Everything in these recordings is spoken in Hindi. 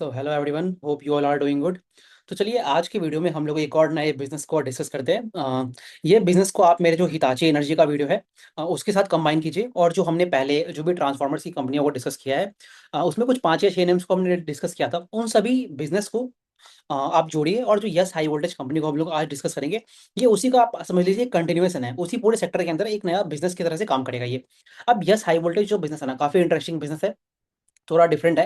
So hello everyone, hope you all are doing good. तो चलिए आज के वीडियो में हम लोग एक और नए बिजनेस को डिस्कस करते हैं। ये बिजनेस को आप मेरे जो हिताची एनर्जी का वीडियो है उसके साथ कंबाइन कीजिए, और जो हमने पहले जो भी ट्रांसफार्मर्स की कंपनियों को डिस्कस किया है उसमें कुछ 5 या 6 नेम्स को हमने डिस्कस किया था, उन सभी बिजनेस को आप जोड़िए। और जो यस हाई वोल्टेज कंपनी को हम लोग आज डिस्कस करेंगे, ये उसी का आप समझ लीजिए कंटिन्यूएशन है, उसी पूरे सेक्टर के अंदर एक नया बिजनेस की तरह से काम करेगा ये। अब यस हाई वोल्टेज जो बिजनेस है ना, काफ़ी इंटरेस्टिंग बिजनेस है, थोड़ा डिफरेंट है।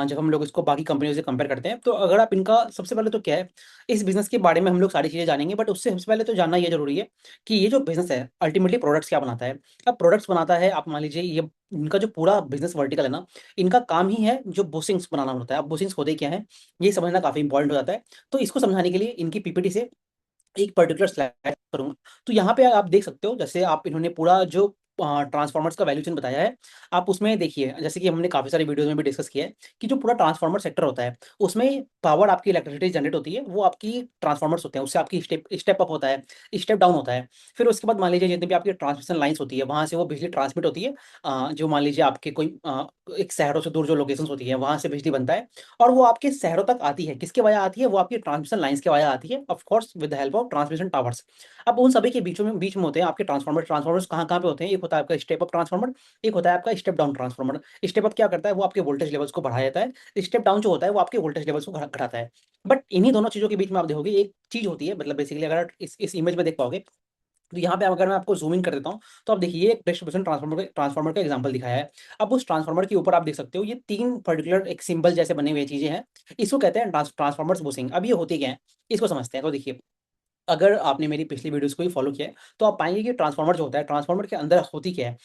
जब हम लोग इसको बाकी कंपनियों से कंपेयर करते हैं, तो अगर आप इनका सबसे पहले तो क्या है, इस बिज़नेस के बारे में हम लोग सारी चीज़ें जानेंगे, बट उससे सबसे पहले तो जानना ये ज़रूरी है कि ये जो बिज़नेस है अल्टीमेटली प्रोडक्ट्स क्या बनाता है। अब प्रोडक्ट्स बनाता है, आप मान लीजिए ये इनका जो पूरा बिज़नेस वर्टिकल है ना, इनका काम ही है जो बुशिंग्स बनाना होता है। अब बुशिंग्स होते क्या हैं, ये समझना काफ़ी इंपॉर्टेंट हो जाता है। तो इसको समझाने के लिए इनकी पीपीटी से एक पर्टिकुलर स्लाइड करूँगा। तो यहाँ पे आप देख सकते हो, जैसे आप इन्होंने पूरा जो ट्रांसफॉर्मर्स का वैल्यू चेन बताया है, आप उसमें देखिए, जैसे कि हमने काफ़ी सारी वीडियोज़ में भी डिस्कस किया है कि जो पूरा ट्रांसफॉर्मर सेक्टर होता है, उसमें पावर आपकी इलेक्ट्रिसिटी जनरेट होती है, वो आपकी ट्रांसफॉर्मर्स होते हैं, उससे आपकी स्टेप स्टेप अप होता है, स्टेप डाउन होता है। फिर उसके बाद मान लीजिए जितनी भी आपकी ट्रांसमिशन लाइन्स होती है, वहाँ से वो बिजली ट्रांसमिट होती है। जो मान लीजिए आपके कोई एक शहरों से दूर जो लोकेशंस होती है, वहाँ से बिजली बनता है, और वो आपके शहरों तक आती है। किसके वाया आती है? वो आपकी ट्रांसमिशन लाइन्स के वाया आती है, of course with the help of transmission towers. अब उन सभी के बीच में होते हैं आपके ट्रांसफार्मर्स कहाँ-कहाँ पे होते हैं? एक होता है आपका स्टेप अप ट्रांसफार्मर, एक होता है आपका step down transformer. Step up क्या करता है? वो आपके वोल्टेज लेवल्स को बढ़ा देता है। स्टेप डाउन जो होता है वो आपके वोल्टेज लेवल्स को घटाता है। बट इन्हीं दोनों चीज़ों के बीच में आप देखोगे एक चीज़ होती है, मतलब बेसिकली अगर आप इस इमेज में देख पाओगे, तो यहाँ पे अगर मैं आपको ज़ूम इन कर देता हूँ, तो आप देखिए एक डिस्ट्रीब्यूशन ट्रांसफार्मर का एग्जांपल दिखाया है। अब उस ट्रांसफार्मर के ऊपर आप देख सकते हो ये 3 पर्टिकुलर एक सिंबल जैसे बने हुए चीज़ें हैं। इसको कहते हैं ट्रांसफार्मर्स बुशिंग। अब ये होती क्या है? इसको समझते हैं। तो देखिए, अगर आपने मेरी पिछली वीडियोज़ को भी फ़ॉलो किया है, तो आप पाएँगे कि ट्रांसफार्मर जो होता है, ट्रांसफार्मर के अंदर होती क्या है?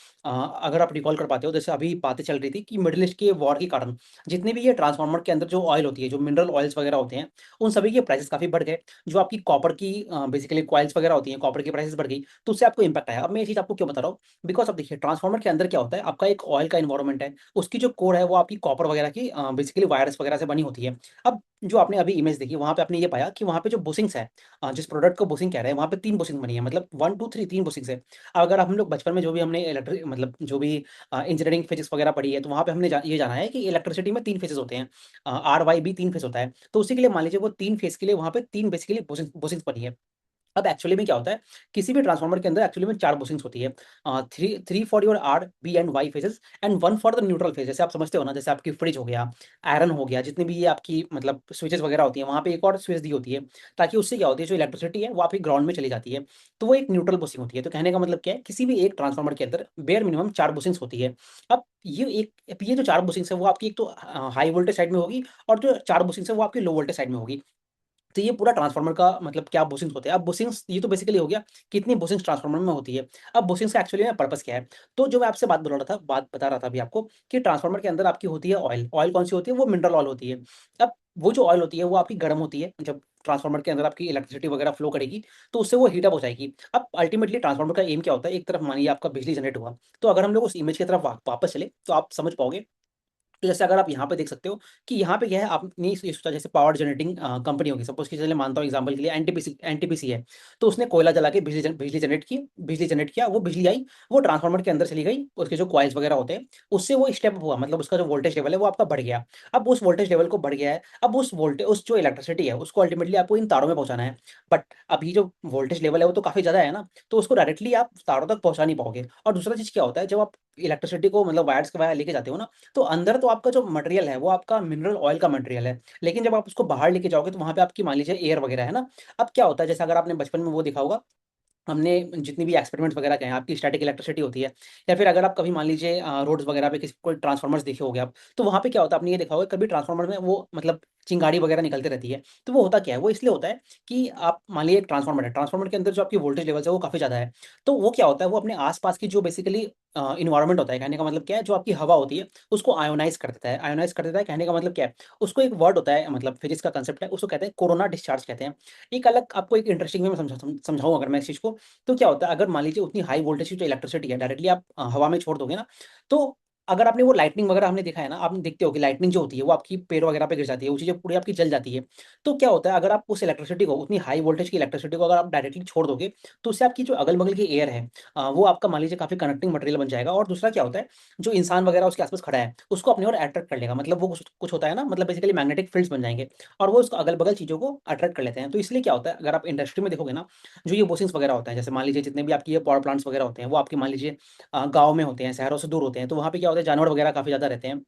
अगर आप रिकॉल कर पाते हो, जैसे अभी बातें चल रही थी कि मिडल ईस्ट के वॉर के कारण जितने भी ये ट्रांसफार्मर के अंदर जो ऑयल होती है, जो मिनरल ऑयल्स वगैरह होते हैं, उन सभी के प्राइसेज़ काफ़ी बढ़ गए। जो आपकी कॉपर की बेसिकली कॉइल्स वगैरह होती हैं, कॉपर की प्राइसेज़ बढ़ गई, तो उससे आपको इम्पैक्ट आया। अब मैं ये चीज़ आपको क्यों बता रहा हूँ? बिकॉज़ अब देखिए ट्रांसफार्मर के अंदर क्या होता है, आपका एक ऑयल का एनवायरनमेंट है, उसकी जो कोर है वो आपकी कॉपर वगैरह की बेसिकली वायर्स वगैरह से बनी होती है। अब जो आपने अभी इमेज देखी, वहाँ पे आपने ये पाया कि वहाँ पे जो बुशिंग्स है, जिस प्रोडक्ट को बुशिंग कह रहे हैं, वहाँ पे 3 बुशिंग बनी है, मतलब 1, 2, 3 3 बुशिंग्स है। अगर हम लोग बचपन में जो भी हमने मतलब जो भी इंजीनियरिंग फिजिक्स वगैरह पढ़ी है, तो वहाँ पे हमने ये जाना है कि इलेक्ट्रिसिटी में 3 फेजेस होते हैं। आर-वाई-बी 3 फेज होता है। तो उसी के लिए मान लीजिए वो 3 फेज के लिए वहाँ पे 3 बेसिकली बुशिंग्स बनी है। अब एक्चुअली में क्या होता है, किसी भी ट्रांसफार्मर के अंदर एक्चुअली में 4 बुशिंग्स होती है। 3 for your R, B and Y phases and 1 for the neutral phase. जैसे आप समझते हो ना, जैसे आपकी फ्रिज हो गया, आयरन हो गया, जितनी भी ये आपकी मतलब स्विचेज़ वगैरह होती हैं, वहाँ पे एक और स्विच दी होती है, ताकि उससे क्या होती है, जो इलेक्ट्रिसिटी है वो आपकी ग्राउंड में चली जाती है। तो वो एक न्यूट्रल बुशिंग होती है। तो कहने का मतलब क्या है, किसी भी एक ट्रांसफार्मर के अंदर बेयर मिनिमम 4 बुशिंग्स होती है। अब ये जो 4 बुशिंग्स है वो आपकी एक तो हाई वोल्टेज साइड में होगी, और जो 4 बुशिंग्स है वो आपकी लो वोल्टेज साइड में होगी। तो ये पूरा ट्रांसफार्मर का मतलब क्या बुशिंग्स होते हैं। अब बुशिंग्स ये तो बेसिकली हो गया, कितनी बुशिंग्स ट्रांसफार्मर में होती है। अब बुशिंग्स का एक्चुअली में पर्पस क्या है? तो जो मैं आपसे बात बता रहा था अभी आपको, कि ट्रांसफार्मर के अंदर आपकी होती है ऑयल। ऑयल कौन-सी होती है? वो मिनरल ऑयल होती है। अब वो जो ऑयल होती है वो आपकी गर्म होती है। जब ट्रांसफार्मर के अंदर आपकी इलेक्ट्रिसिटी वगैरह फ्लो करेगी, तो उससे वो हीट अप हो जाएगी। अब अल्टीमेटली ट्रांसफार्मर का एम क्या होता है? एक तरफ मानिए आपका बिजली जनरेट हुआ, तो अगर हम लोग उस इमेज की तरफ वापस चले, तो आप समझ पाओगे। तो जैसे अगर आप यहाँ पे देख सकते हो कि यहाँ पे क्या है, आपने ये सोचा जैसे पावर जनरेटिंग कंपनी होगी, सपोज कि चलिए मानता हूँ एग्जांपल के लिए एनटीपीसी है। तो उसने कोयला जला के बिजली जनरेट किया, वो बिजली आई, वो ट्रांसफार्मर के अंदर चली गई, उसके जो कॉइल्स वगैरह होते हैं, उससे वो स्टेप हुआ, मतलब उसका जो वोल्टेज लेवल है वो आपका बढ़ गया। अब उस वोल्टेज लेवल को बढ़ गया है, अब उस जो इलेक्ट्रिसिटी है उसको अल्टीमेटली आपको इन तारों में पहुंचाना है। बट अभी जो वोल्टेज लेवल है वो तो काफी ज्यादा है ना, तो उसको डायरेक्टली आप तारों तक पहुंचा नहीं पाओगे। और दूसरा चीज क्या होता है, जब आप इलेक्ट्रिसिटी को मतलब वायर्स के वायर लेके जाते हो ना, तो अंदर तो आपका जो मटेरियल है वो आपका मिनरल ऑयल का मटेरियल है। लेकिन जब आप उसको बाहर लेके जाओगे, तो वहाँ पे आपकी मान लीजिए एयर वगैरह है ना। अब क्या होता है, जैसे अगर आपने बचपन में वो देखा होगा, हमने जितनी भी एक्सपेरिमेंट्स वगैरह किए हैं, आपकी स्टैटिक इलेक्ट्रिसिटी होती है, या फिर अगर आप कभी मान लीजिए रोड्स वगैरह पे किसी कोई ट्रांसफार्मर्स देखे होंगे आप, तो वहाँ पे क्या होता है, आपने ये देखा होगा कभी ट्रांसफार्मर में वो मतलब चिंगारी वगैरह निकलती रहती है। तो वो होता क्या है, वो इसलिए होता है कि आप मान लीजिए एक ट्रांसफार्मर है, ट्रांसफार्मर के अंदर जो आपकी वोल्टेज लेवल्स है वो काफ़ी ज़्यादा है। तो वो क्या होता है, वो अपने आस-पास की जो बेसिकली एनवायरनमेंट होता है, कहने का मतलब क्या है, जो आपकी हवा होती है उसको आयोनाइज़ कर देता है। आयोनाइज़ कर देता है, कहने का मतलब क्या है, उसको एक वर्ड होता है, मतलब फिजिक्स का कांसेप्ट है, उसको कहते हैं कोरोना डिस्चार्ज कहते हैं। एक अलग आपको एक इंटरेस्टिंग वे में समझाऊँ अगर मैं इस चीज़ को, तो क्या होता है, अगर मान लीजिए उतनी हाई वोल्टेज की जो इलेक्ट्रिसिटी है डायरेक्टली आप हवा में छोड़ दोगे ना, तो अगर आपने वो लाइटनिंग वगैरह हमने देखा है ना, आपने देखते हो कि लाइटनिंग जो होती है वो आपकी पैर वगैरह पे गिर जाती है, वो चीज़ें पूरी आपकी जल जाती है। तो क्या होता है, अगर आप उस इलेक्ट्रिसिटी को, उतनी हाई वोल्टेज की इलेक्ट्रिसिटी को अगर आप डायरेक्टली छोड़ दोगे, तो उससे आपकी जो अगल-बगल की एयर है वो आपका मान लीजिए काफ़ी कंडक्टिंग मटेरियल बन जाएगा। और दूसरा क्या होता है, जो इंसान वगैरह उसके आस-पास खड़ा है, उसको अपनी ओर अट्रैक्ट कर लेगा। मतलब वो कुछ कुछ होता है ना, मतलब बेसिकली मैग्नेटिक फील्ड्स बन जाएँगे और वो उसको अगल-बगल चीज़ों को अट्रैक्ट कर लेते हैं। तो इसलिए क्या होता है, अगर आप इंडस्ट्री में देखोगे ना, जो ये बुशिंग्स वगैरह होते हैं, जैसे मान लीजिए जितने भी आपकी ये पावर प्लांट्स वगैरह होते हैं, वो आपके मान लीजिए गाँव में होते हैं, शहरों से दूर होते हैं, तो वहाँ पे क्या होता है, जानवर वगैरह काफ़ी ज़्यादा रहते हैं।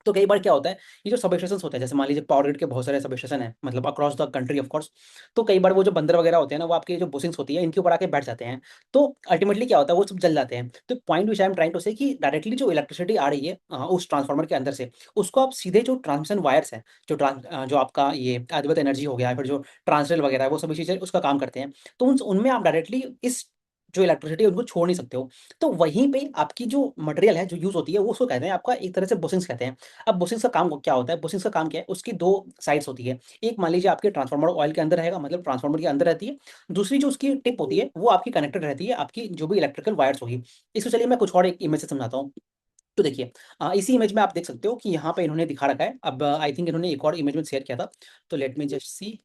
तो कई बार क्या होता है, ये जो सब स्टेशंस होते हैं, जैसे मान लीजिए पावर ग्रिड के बहुत सारे सब स्टेशन हैं, मतलब across the country of course. तो कई बार वो जो बंदर वगैरह होते हैं ना, वो आपकी जो बुशिंग्स होती है, इनके ऊपर आके बैठ जाते हैं। तो अल्टीमेटली क्या होता है, वो सब जल जाते हैं। तो point which I am trying to say कि डायरेक्टली जो इलेक्ट्रिसिटी आ रही है उस ट्रांसफार्मर के अंदर से, उसको आप सीधे जो ट्रांसमिशन वायर्स हैं, जो आपका ये अधिकतर एनर्जी हो गया, फिर जो ट्रांसरेल वगैरह है, वो सभी चीज़ें उसका काम करते हैं। तो उन उनमें आप डायरेक्टली इस जो इलेक्ट्रिसिटी है, उनको छोड़ नहीं सकते हो। तो वहीं पे आपकी जो मटेरियल है, जो यूज़ होती है, वो उसको कहते हैं आपका एक तरह से बुशिंग्स कहते हैं। अब बुशिंग्स का काम क्या होता है? बुशिंग्स का काम क्या है? उसकी 2 साइड्स होती है। एक मान लीजिए आपके ट्रांसफार्मर ऑयल के अंदर रहेगा, मतलब ट्रांसफार्मर के अंदर रहती है। दूसरी जो उसकी टिप होती है, वो आपकी कनेक्टेड रहती है, आपकी जो भी इलेक्ट्रिकल वायर्स होगी। इसको चलिए मैं कुछ और एक इमेज से समझाता हूँ। तो देखिए इसी इमेज में आप देख सकते हो कि यहाँ पे इन्होंने दिखा रखा है। अब आई थिंक इन्होंने एक और इमेज में शेयर किया था। तो लेट मी जस्ट सी।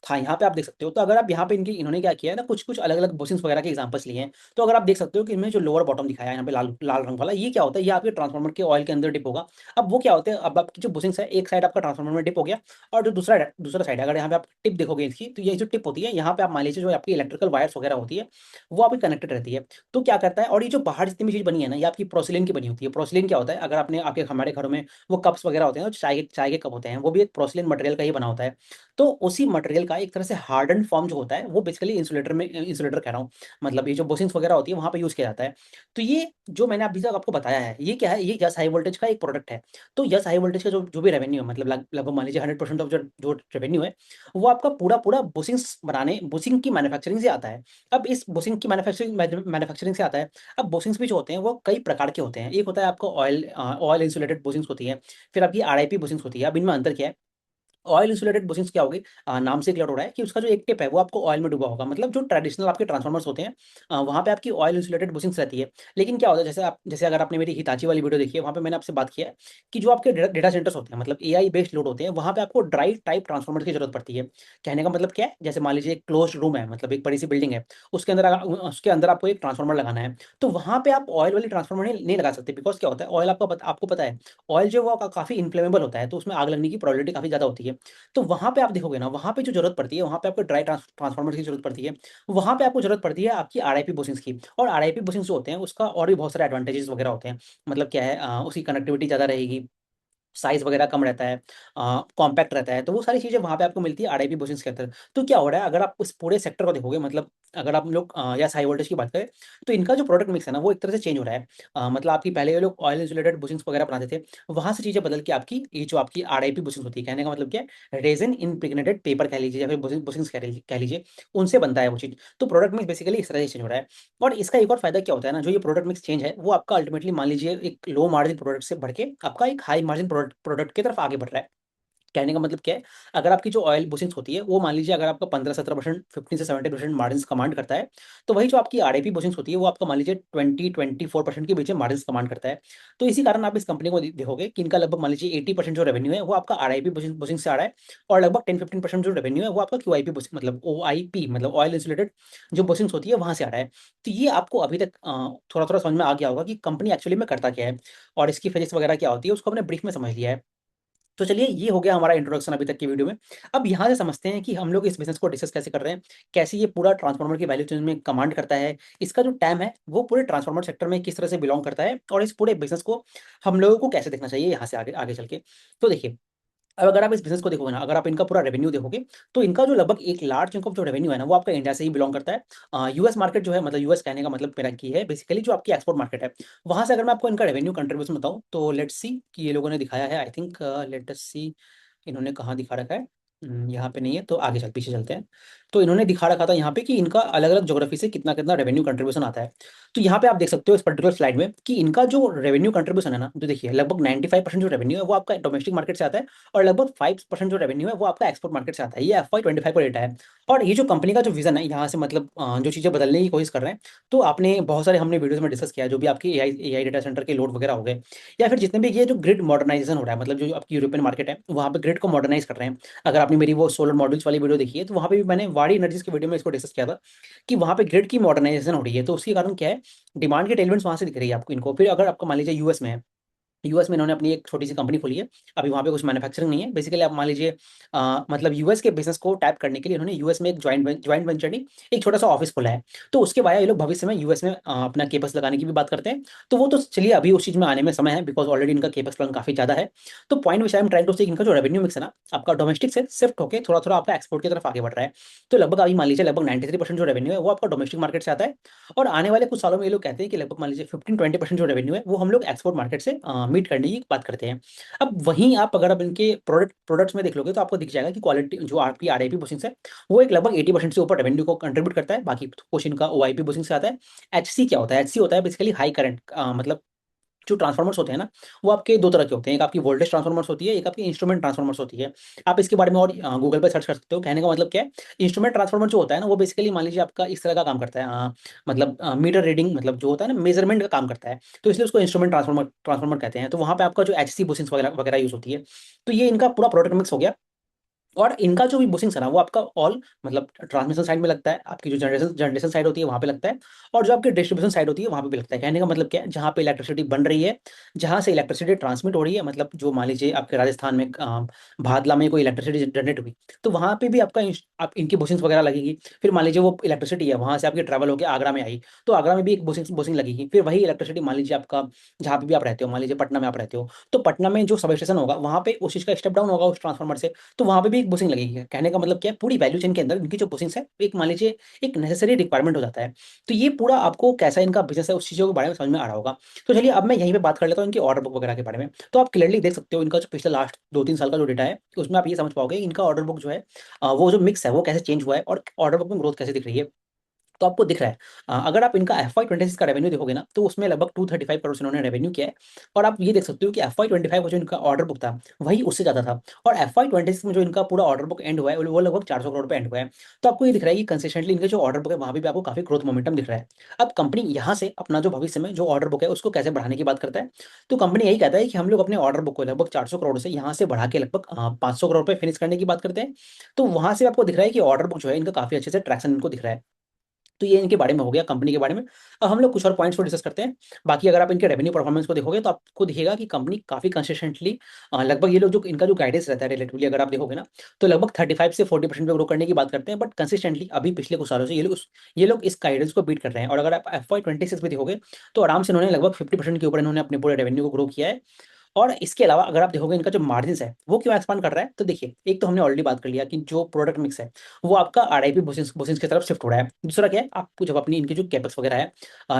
हाँ, यहाँ पे आप देख सकते हो। तो अगर आप यहाँ पे इन्होंने क्या किया है ना, कुछ-कुछ अलग-अलग बुशिंग्स वगैरह के एग्जांपल्स लिए हैं। तो अगर आप देख सकते हो कि इनमें जो लोअर बॉटम दिखाया है यहाँ पे लाल लाल रंग वाला, ये क्या होता है? ये आपके ट्रांसफार्मर के ऑयल के अंदर डिप होगा। अब वो क्या होता है, अब आपकी जो बुशिंग्स है, एक साइड आपका ट्रांसफार्मर में डिप हो गया और जो दूसरा साइड है, अगर यहाँ पे आप टिप देखोगे इसकी, तो ये जो टिप होती है, यहाँ पे आप मान लीजिए जो आपकी इलेक्ट्रिकल वायर्स वगैरह होती है, वो आपकी कनेक्टेड रहती है। तो क्या करता है, और ये जो बाहर जितनी भी चीज़ बनी है ना, ये आपकी पोर्सिलेन की बनी होती है। पोर्सिलेन क्या होता है, अगर आपने आपके हमारे घरों में वो कप्स वगैरह होते हैं, जो चाय के कप होते हैं, वो भी एक पोर्सिलेन मटेरियल का ही बना होता है। तो उसी मटेरियल का एक तरह से हार्डन्ड फॉर्म जो होता है, वो बेसिकली इंसुलेटर कह रहा हूँ, मतलब ये जो बुशिंग्स वगैरह होती है, वहाँ पे यूज़ किया जाता है। तो ये जो मैंने अभी तक आपको बताया है, ये क्या है, ये यस हाई वोल्टेज का एक प्रोडक्ट है। तो यस हाई वोल्टेज का जो जो भी रेवेन्यू है, मतलब लगभग मान लीजिए 100% ऑफ जो जो रेवेन्यू है, वो आपका पूरा बुशिंग की मैन्युफैक्चरिंग से आता है। अब इस बुशिंग की मैन्युफैक्चरिंग से आता है। अब बुशिंग्स भी जो होते हैं, वो कई प्रकार के होते हैं। एक होता है आपका ऑयल इंसुलेटेड बुशिंग्स होती है, फिर आपकी आरआईपी बुशिंग्स होती है। अब इनमें अंतर क्या है? ऑयल इंसुलेटेड बुशिंग्स क्या होगी, नाम से क्लियर हो रहा है कि उसका जो एक टिप है वो आपको ऑयल में डूबा होगा, मतलब जो ट्रेडिशनल आपके ट्रांसफार्मर्स होते हैं वहाँ पे आपकी ऑयल इंसुलेटेड बुशिंग्स रहती है। लेकिन क्या होता है, जैसे अगर आपने मेरी हिताची वाली वीडियो देखी है, वहाँ पे मैंने आपसे बात किया है कि जो आपके डेटा सेंटर्स होते हैं, मतलब एआई बेस्ड लोड होते हैं, वहाँ पे आपको ड्राई टाइप ट्रांसफार्मर की जरूरत पड़ती है। कहने का मतलब क्या है, जैसे मान लीजिए एक क्लोज रूम है, मतलब एक बड़ी सी बिल्डिंग है, उसके अंदर आपको एक ट्रांसफार्मर लगाना है। तो वहाँ पे आप ऑयल वाली ट्रांसफार्मर नहीं लगा सकते, बिकॉज क्या होता है, ऑयल आपको पता है, ऑयल जो है वो काफी इन्फ्लेमेबल होता है, तो उसमें आग लगने की प्रोबेबिलिटी काफी ज्यादा होती है। तो वहाँ पे आप देखोगे ना, वहाँ पे जो ज़रूरत पड़ती है, वहाँ पे आपको ड्राई ट्रांसफार्मर की ज़रूरत पड़ती है। वहाँ पे आपको ज़रूरत पड़ती है आपकी आरआईपी बुशिंग्स की। और आरआईपी बुशिंग्स जो होते हैं, उसका और भी बहुत सारे एडवांटेजेस वगैरह होते हैं। मतलब क्या है, उसकी कनेक्टिविटी ज़्यादा रहेगी, साइज़ वगैरह कम रहता है, कॉम्पैक्ट रहता है, तो वो सारी चीज़ें वहाँ पे आपको मिलती है आरआईपी बुशिंग्स के अंदर। तो क्या हो रहा है, अगर आप इस पूरे सेक्टर को देखोगे, मतलब अगर आप लोग या हाई वोल्टेज की बात करें, तो इनका जो प्रोडक्ट मिक्स है ना, वो एक तरह से चेंज हो रहा है। मतलब आपकी पहले ये लोग ऑयल इंसुलेटेड बुशिंग्स वगैरह बनाते थे, वहाँ से चीज़ें बदल के आपकी ये जो आपकी आरआईपी बुशिंग्स होती है, कहने का मतलब क्या है, रेज़िन इम्प्रेग्नेटेड पेपर कह लीजिए या फिर बुशिंग्स कह लीजिए, उनसे बनता है वो चीज़। तो प्रोडक्ट मिक्स बेसिकली इस तरह से चेंज हो रहा है। और इसका एक और फ़ायदा क्या होता है ना, जो ये प्रोडक्ट मिक्स चेंज है, वो आपका अल्टीमेटली मान लीजिए एक लो मार्जिन प्रोडक्ट से बढ़ के आपका एक हाई मार्जिन प्रोडक्ट की तरफ आगे बढ़ रहा है। कहने का मतलब क्या है, अगर आपकी जो ऑयल बुशिंग्स होती है, वो मान लीजिए अगर आपका 15-17%, 15 से 17% मार्जिन्स कमांड करता है, तो वही जो आपकी आरआईपी बुशिंग्स होती है, वो आपका मान लीजिए 20-24% के बीच में मार्जिन्स कमांड करता है। तो इसी कारण आप इस कंपनी को देखोगे कि इनका लगभग मान लीजिए 80% जो रेवेन्यू है, वो आपका आरआईपी बुशिंग से आ रहा है। और लगभग 10-15% जो रेवेन्यू है, वो आपका क्यूआईपी बुशिंग, मतलब ओआईपी, मतलब ऑयल इंसुलेटेड जो बुशिंग्स होती है, वहाँ से आ रहा है। तो ये आपको अभी तक थोड़ा-थोड़ा समझ में आ गया होगा कि कंपनी एक्चुअली में करता क्या है और इसकी फिजिक्स वगैरह क्या होती है, उसको हमने ब्रीफ में समझ लिया है। तो चलिए, ये हो गया हमारा इंट्रोडक्शन अभी तक की वीडियो में। अब यहाँ से समझते हैं कि हम लोग इस बिज़नेस को डिस्कस कैसे कर रहे हैं, कैसे ये पूरा ट्रांसफार्मर की वैल्यू चेन में कमांड करता है, इसका जो टैम है, वो पूरे ट्रांसफार्मर सेक्टर में किस तरह से बिलॉन्ग करता है और इस पूरे बिज़नेस को हम लोगों को कैसे देखना चाहिए यहाँ से आगे आगे चल के। तो देखिए, अब अगर आप इस बिज़नेस को देखोगे ना, अगर आप इनका पूरा रेवेन्यू देखोगे, तो इनका जो लगभग एक लार्ज चंक ऑफ जो रेवेन्यू है ना, वो आपका इंडिया से ही बिलॉन्ग करता है। यूएस मार्केट जो है, मतलब यूएस कहने का मतलब मेरा की है, बेसिकली जो आपकी एक्सपोर्ट मार्केट है, वहाँ से अगर मैं आपको इनका रेवेन्यू कंट्रीब्यूशन बताऊँ, तो लेट्स सी कि ये लोगों ने दिखाया है, आई थिंक लेट अस सी इन्होंने कहाँ दिखा रखा है। यहाँ पे नहीं है, तो आगे पीछे चलते हैं। तो इन्होंने दिखा रखा था यहाँ पे कि इनका अलग-अलग ज्योग्राफी से कितना-कितना रेवेन्यू कंट्रीब्यूशन आता है। तो यहाँ पे आप देख सकते हो इस पर्टिकुलर स्लाइड में कि इनका जो रेवेन्यू कंट्रीब्यूशन है ना, तो देखिए लगभग 95% जो रेवेन्यू है वो आपका डोमेस्टिक मार्केट से आता है और लगभग 5% जो रेवेन्यू है वो आपका एक्सपोर्ट मार्केट से आता है। ये एफवाई 25 का डेटा है। और ये जो कंपनी का जो विजन है यहाँ से मतलब जो चीज़ें बदलने की कोशिश कर रहे हैं, तो आपने बहुत सारे हमने वीडियोस में डिस्कस किया है, जो भी आपके एआई डेटा सेंटर के लोड वगैरह हो गए, या फिर जितने भी ये जो ग्रिड मॉडर्नाइजेशन हो रहा है, मतलब जो आपकी यूरोपियन मार्केट है वहाँ पे ग्रिड को मॉडर्नाइज कर रहे हैं। अगर आपने मेरी वो सोलर मॉड्यूल्स वाली वीडियो देखी है, तो वहाँ पे भी मैंने वाडी एनर्जीज की वीडियो में इसको डिस्कस किया था कि वहाँ पे ग्रिड की मॉडर्नाइजेशन हो रही है। तो उसके कारण क्या है, डिमांड के टेलमेंट्स वहाँ से दिख रही है आपको इनको। फिर अगर आपको मान लीजिए यूएस में है, यूएस में इन्होंने अपनी एक छोटी-सी कंपनी खोली है। अभी वहाँ पे कुछ मैन्युफैक्चरिंग नहीं है। बेसिकली आप मान लीजिए मतलब यूएस के बिज़नेस को टैप करने के लिए इन्होंने यूएस में एक जॉइंट वेंचर नहीं, एक छोटा-सा ऑफ़िस खोला है। तो उसके वाया ये लोग भविष्य में यूएस में अपना केपस लगाने की भी बात करते हैं। तो वो तो चलिए अभी उस चीज़ में आने में समय है, बिकॉज़ ऑलरेडी इनका केपस प्लान काफ़ी ज़्यादा है। तो point which I am trying to say इनका जो रेवेन्यू मिक्स है ना, आपका डोमेस्टिक से शिफ्ट होके थोड़ा-थोड़ा आपका एक्सपोर्ट की तरफ आगे बढ़ रहा है। तो लगभग अभी मान लीजिए लगभग 93% जो रेवेन्यू है वो आपका डोमेस्टिक मार्केट से आता है। और आने वाले कुछ सालों में ये लोग कहते हैं कि लगभग मान लीजिए 15-20% जो रेवेन्यू है वो हम लोग एक्सपोर्ट मार्केट से मीट करने की बात करते हैं। अब वहीं आप अगर आप इनके प्रोडक्ट्स में देख लोगे तो आपको दिख जाएगा कि क्वालिटी जो आपकी आरआईपी बुशिंग्स है वो एक लगभग 80% से ऊपर रेवेन्यू को कंट्रीब्यूट करता है। बाकी कुछ इनका ओआईपी बुशिंग से आता है। एचसी क्या होता है? एचसी होता है बेसिकली हाई करंट, मतलब जो ट्रांसफार्मर्स होते हैं ना, वो आपके 2 तरह के होते हैं। एक आपकी वोल्टेज ट्रांसफार्मर्स होती है, एक आपकी इंस्ट्रूमेंट ट्रांसफार्मर्स होती है। आप इसके बारे में और गूगल पे सर्च कर सकते हो। कहने का मतलब क्या है, इंस्ट्रूमेंट ट्रांसफार्मर जो होता है ना, वो बेसिकली मान लीजिए आपका इस तरह का काम करता है, मतलब मीटर रीडिंग, मतलब जो होता है ना मेज़रमेंट का काम करता है। तो इसलिए उसको इंस्ट्रूमेंट ट्रांसफार्मर ट्रांसफार्मर कहते हैं। तो वहाँ पे आपका जो एचसी बुशिंग्स वगैरह वगैरह यूज़ होती है। तो ये इनका पूरा प्रोडक्ट मिक्स हो गया। और इनका जो भी बुशिंग्स है ना, वो आपका ऑल मतलब ट्रांसमिशन साइड में लगता है, आपकी जो जनरेशन जनरेशन साइड होती है वहाँ पे लगता है, और जो आपकी डिस्ट्रीब्यूशन साइड होती है वहाँ पे भी लगता है। कहने का मतलब क्या है, जहाँ पे इलेक्ट्रिसिटी बन रही है, जहाँ से इलेक्ट्रिसिटी ट्रांसमिट हो रही है, मतलब जो मान लीजिए आपके राजस्थान में भादला में कोई इलेक्ट्रिसिटी जनरेट हुई, तो वहाँ पे भी आपका आप इनकी बुशिंग्स वगैरह लगेगी। फिर मान लीजिए वो इलेक्ट्रिसिटी है वहाँ से आपकी ट्रैवल होकर आगरा में आई, तो आगरा में भी एक बुशिंग बुशिंग लगेगी। फिर वही इलेक्ट्रिसिटी मान लीजिए आपका जहाँ पे भी आप रहते हो, मान लीजिए पटना में आप रहते हो, तो पटना में जो सब स्टेशन होगा वहाँ पे उस चीज़ का स्टेप डाउन होगा उस ट्रांसफार्मर से, तो वहाँ पे भी एक बुशिंग लगेगी। कहने का मतलब क्या है, पूरी वैल्यू चेन के अंदर इनकी जो बुशिंग्स है, एक मान लीजिए एक नेसेसरी रिक्वायरमेंट हो जाता है। तो ये पूरा आपको कैसा इनका बिज़नेस है उस चीज़ों के बारे में समझ में आ रहा होगा। तो चलिए अब मैं यहीं पे बात कर लेता हूँ इनकी ऑर्डर बुक वगैरह के बारे में। तो आप क्लियरली देख सकते हो इनका जो पिछले लास्ट 2-3 साल का जो डेटा है, उसमें आप ये समझ पाओगे इनका ऑर्डर बुक जो है वो जो मिक्स है वो कैसे चेंज हुआ है और ऑर्डर बुक में ग्रोथ कैसे दिख रही है। तो आपको दिख रहा है, अगर आप इनका एफवाई 26 का रेवेन्यू देखोगे ना, तो उसमें लगभग 235 करोड़ से इन्होंने रेवेन्यू किया है। और आप ये देख सकते हो कि एफवाई 25 का जो इनका ऑर्डर बुक था, वही उससे ज़्यादा था। और एफवाई 26 में जो इनका पूरा ऑर्डर बुक एंड हुआ है, वो लगभग 400 करोड़ पे एंड हुआ है। तो आपको ये दिख रहा है कि कंसिस्टेंटली इनके जो ऑर्डर बुक है, वहाँ भी आपको काफ़ी ग्रोथ मोमेंटम दिख रहा है। अब कंपनी यहाँ से अपना जो भविष्य में जो ऑर्डर बुक है, उसको कैसे बढ़ाने की बात करता है, तो कंपनी यही कहता है कि हम लोग अपने ऑर्डर बुक को लगभग 400 करोड़ से यहाँ से बढ़ा के लगभग 500 करोड़ पे फिनिश करने की बात करते हैं। तो वहाँ से आपको दिख रहा है कि ऑर्डर बुक जो है इनका काफ़ी अच्छे से ट्रैक्शन इनको दिख रहा है। तो ये इनके बारे में हो गया, कंपनी के बारे में। अब हम लोग कुछ और पॉइंट्स को डिस्कस करते हैं। बाकी अगर आप इनके रेवेन्यू परफॉर्मेंस को देखोगे तो आपको दिखेगा कि कंपनी काफ़ी कंसिस्टेंटली लगभग ये लोग जो इनका जो गाइडेंस रहता है रिलेटिवली अगर आप देखोगे ना, तो लगभग 35 से 40% पे ग्रो करने की बात करते हैं। बट कंसिस्टेंटली अभी पिछले कुछ सालों से ये लोग इस गाइडेंस को बीट कर रहे हैं। और अगर आप एफवाई 26 में देखोगे, तो आराम से इन्होंने लगभग 50% के ऊपर इन्होंने अपने पूरे रेवेन्यू को ग्रो किया है। और इसके अलावा अगर आप देखोगे इनका जो मार्जिन्स है वो क्यों एक्सपांड कर रहा है, तो देखिए एक तो हमने ऑलरेडी बात कर लिया कि जो प्रोडक्ट मिक्स है वो आपका आरआईपी बुशिंग्स बुशिंग्स की तरफ शिफ्ट हो रहा है। दूसरा क्या है, आपको जब अपनी इनकी जो कैपेक्स वगैरह है,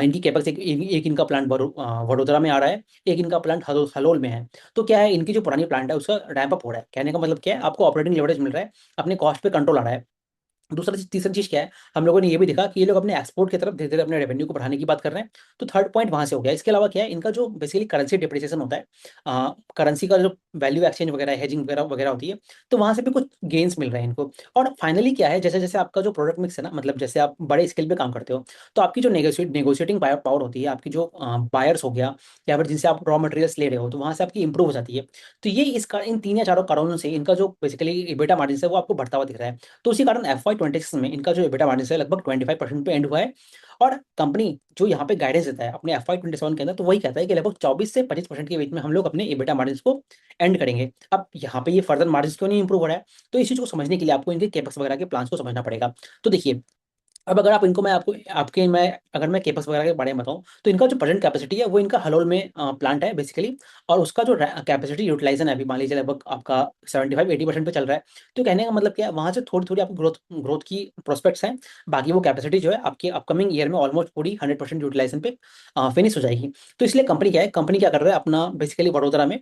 इनकी कैपेक्स एक इनका प्लांट वडोदरा में आ रहा है, एक इनका प्लांट हलोल में है। तो क्या है, इनकी जो पुरानी प्लांट है उसका रैंप अप हो रहा है। कहने का मतलब क्या है, आपको ऑपरेटिंग लेवरेज मिल रहा है, अपने कॉस्ट पे कंट्रोल आ रहा है। दूसरा चीज़ तीसरी चीज़ क्या है, हम लोगों ने ये भी देखा कि ये लोग अपने एक्सपोर्ट की तरफ धीरे-धीरे अपने रेवेन्यू को बढ़ाने की बात कर रहे हैं। तो थर्ड पॉइंट वहाँ से हो गया। इसके अलावा क्या है, इनका जो बेसिकली करेंसी डिप्रिसिएशन होता है, करेंसी का जो वैल्यू एक्सचेंज वगैरह है, हेजिंग वगैरह वगैरह होती है, तो वहाँ से भी कुछ गेन्स मिल रहे हैं इनको। और फाइनली क्या है, जैसे-जैसे आपका जो प्रोडक्ट मिक्स है ना, मतलब जैसे आप बड़े स्केल पे काम करते हो, तो आपकी जो नेगोशिएटिंग पावर पावर होती है, आपकी जो बायर्स हो गया या फिर जिनसे आप रॉ मटेरियल्स ले रहे हो, तो वहाँ से आपकी इंप्रूव हो जाती है। तो ये इन 3 या 4 कारणों से इनका जो बेसिकली एबिटा मार्जिन है वो आपको बढ़ता हुआ दिख रहा है। तो उसी कारण एफवाई 26 में इनका जो एबिटा मार्जिन है लगभग 25% पे एंड हुआ है। और कंपनी जो यहाँ पे गाइडेंस देता है अपने एफवाई 27 के अंदर, तो वही कहता है कि लगभग 24 से 25% के बीच में हम लोग अपने एबिटा मार्जिन को एंड करेंगे। अब यहाँ पे ये फर्दर मार्जिन क्यों नहीं इंप्रूव हो रहा है, तो इस चीज़ को समझने के लिए आपको इनके केपेक्स वगैरह के प्लान्स को समझना पड़ेगा। तो देखिए, अब अगर आप इनको मैं आपको आपके मैं अगर मैं केपेक्स वगैरह के बारे में बताऊँ, तो इनका जो प्रेजेंट कैपेसिटी है वो इनका हलोल में प्लांट है बेसिकली। और उसका जो कैपेसिटी यूटिलाइजेशन है अभी मान लीजिए लगभग आपका 75-80% पे चल रहा है। तो कहने का मतलब क्या है, वहाँ से थोड़ी थोड़ी आपको ग्रोथ ग्रोथ की प्रोस्पेक्ट्स हैं। बाकी वो कैपेसिटी जो है आपकी अपकमिंग ईयर में ऑलमोस्ट पूरी 100% यूटिलाइजेशन पे फिनिश हो जाएगी। तो इसलिए कंपनी क्या कर रहा है, अपना बेसिकली वडोदरा में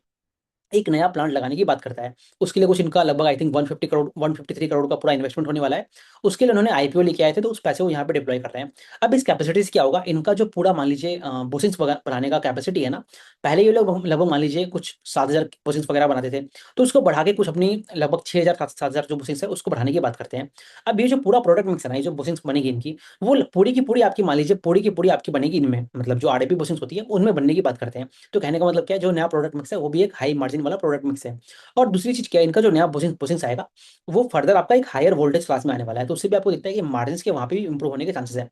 एक नया प्लांट लगाने की बात करता है। उसके लिए कुछ इनका लगभग आई थिंक 150 करोड़ 153 करोड़ का पूरा इन्वेस्टमेंट होने वाला है। उसके लिए उन्होंने आईपीओ लेके आए थे, तो उस पैसे को यहाँ पे डिप्लॉय कर रहे हैं। अब इस कैपेसिटीज क्या होगा, इनका जो पूरा मान लीजिए बोसिंग्स बनाने का कैपेसिटी है ना, पहले ये लोग लगभग मान लीजिए कुछ 7,000 बोसिंग्स वगैरह बनाते थे, तो उसको बढ़ा के कुछ अपनी लगभग 6,000 7,000 जो बोसिंग्स है उसको बढ़ाने की बात करते हैं। अब ये जो पूरा प्रोडक्ट मिक्स है ना, ये जो बोसिंग्स बनेगी इनकी, वो पूरी की पूरी आपकी मान लीजिए पूरी की पूरी आपकी बनेगी इनमें, मतलब जो आरडीपी बोसिंग्स होती है उनमें बनने की बात करते हैं। तो कहने का मतलब क्या है, जो नया प्रोडक्ट मिक्स है वो भी एक हाई मार्जिन वाला प्रोडक्ट मिक्स है। और दूसरी चीज क्या है, इनका जो नया बोसिंग्स आएगा वो फर्दर आपका एक हायर वोल्टेज क्लास में आने वाला है, तो उससे भी आपको दिखता है कि मार्जिन के वहां पे भी इंप्रूव होने के चांसेस है।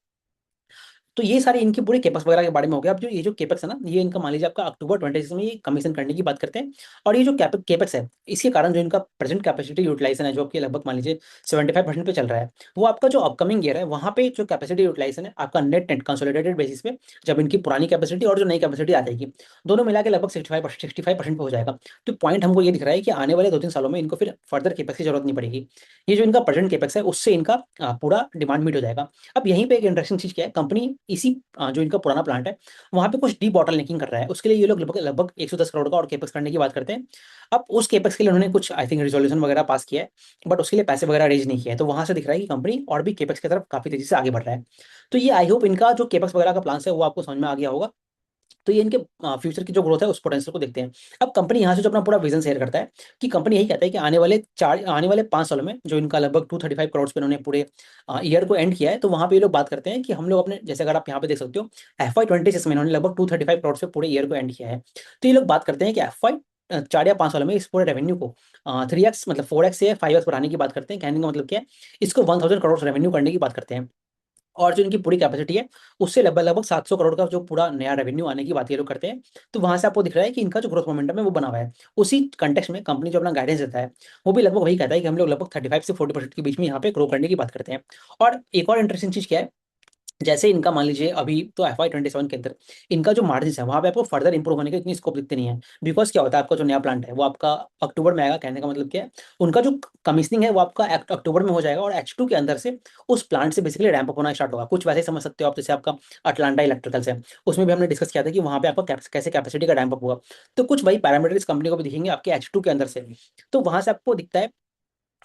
तो ये सारे इनके पूरे केपक्स वगैरह के बारे में हो गया। अब जो ये जो केपक्स है ना, ये इनका मान लीजिए आपका अक्टूबर 26 में ये कमीशन करने की बात करते हैं। और ये जो केपक्स है, इसके कारण जो इनका प्रेजेंट कैपेसिटी यूटिलाइजेशन है, जो आपके लगभग मान लीजिए 75% पे चल रहा है, वो आपका जो अपकमिंग ईयर है वहाँ पे जो कैपेसिटी यूटिलाइजेशन है आपका नेट नेट कंसोलिडेटेड बेसिस पे, जब इनकी पुरानी कैपेसिटी और जो नई कैपेसिटी आ जाएगी, दोनों मिला के लगभग 65% पे हो जाएगा। तो पॉइंट हमको ये दिख रहा है कि आने वाले 2-3 सालों में इनको फिर फर्दर केपेक्स की जरूरत नहीं पड़ेगी। ये जो इनका प्रेजेंट केपेक्स है उससे इनका पूरा डिमांड मीट हो जाएगा। अब यहीं पे एक इंटरेस्टिंग चीज क्या है, कंपनी इसी जो इनका पुराना प्लांट है वहां पे कुछ डी बॉटलनेकिंग कर रहा है, उसके लिए ये लोग लगभग लगभग 110 करोड़ का और केपेक्स करने की बात करते हैं। अब उस केपेक्स के लिए उन्होंने कुछ आई थिंक रिजोल्यूशन वगैरह पास किया है, बट उसके लिए पैसे वगैरह रेज नहीं किया है, तो वहां से दिख रहा है कि कंपनी और भी केपेक्स की तरफ काफी तेजी से आगे बढ़ रहा है। तो ये आई होप इनका जो केपेक्स वगैरह का प्लान है वो आपको समझ में आ गया होगा। तो ये इनके फ्यूचर की जो ग्रोथ है उस पोटेंशियल को देखते हैं। अब कंपनी यहाँ से जो अपना पूरा विजन शेयर करता है, कि कंपनी यही कहता है कि आने वाले 5 सालों में जो इनका लगभग 235 करोड़ पे इन्होंने पूरे ईयर को एंड किया है, तो वहाँ पे ये लोग बात करते हैं कि हम लोग अपने, जैसे अगर आप यहाँ पे देख सकते हो, FY 26 में इन्होंने लगभग 235 करोड़ पे पूरे ईयर को एंड किया है। तो ये लोग बात करते हैं कि FY 4 या 5 सालों में इस पूरे रेवेन्यू को 3x मतलब 4x से 5x बढ़ाने की बात करते हैं। कहने का मतलब क्या है, इसको 1,000 करोड़ रेवेन्यू करने की बात करते हैं। और जो इनकी पूरी कैपेसिटी है उससे लगभग लगभग 700 करोड़ का जो पूरा नया रेवेन्यू आने की बात ये लोग करते हैं। तो वहां से आपको दिख रहा है कि इनका जो ग्रोथ मोमेंटम है वो बना हुआ है। उसी कंटेक्स्ट में कंपनी जो अपना गाइडेंस देता है वो भी लगभग वही कहता है कि हम लोग लगभग 35 से 40% के बीच में यहाँ पे ग्रो करने की बात करते हैं। और एक और इंटरेस्टिंग चीज क्या है, जैसे इनका मान लीजिए अभी तो FY 27 के अंदर इनका जो मार्जिन है वहां पे आपको फर्दर इंप्रूव होने का इतनी स्कोप दिखते नहीं है। बिकॉज क्या होता है, आपका जो नया प्लांट है वो आपका अक्टूबर में आएगा। कहने का मतलब क्या है, उनका जो कमीशनिंग है वो आपका अक्टूबर में हो जाएगा, और H2 के अंदर से उस प्लांट से बेसिकली रैंप अप होना स्टार्ट होगा। कुछ वैसे ही समझ सकते हो आप, जैसे आपका अटलांटा इलेक्ट्रिकल्स है, उसमें भी हमने डिस्कस किया था कि वहां पे आपका कैसे कैपेसिटी का रैंप अप हुआ। तो कुछ वही पैरामीटर इस कंपनी को भी दिखेंगे आपके H2 के अंदर से। तो वहां से आपको दिखता है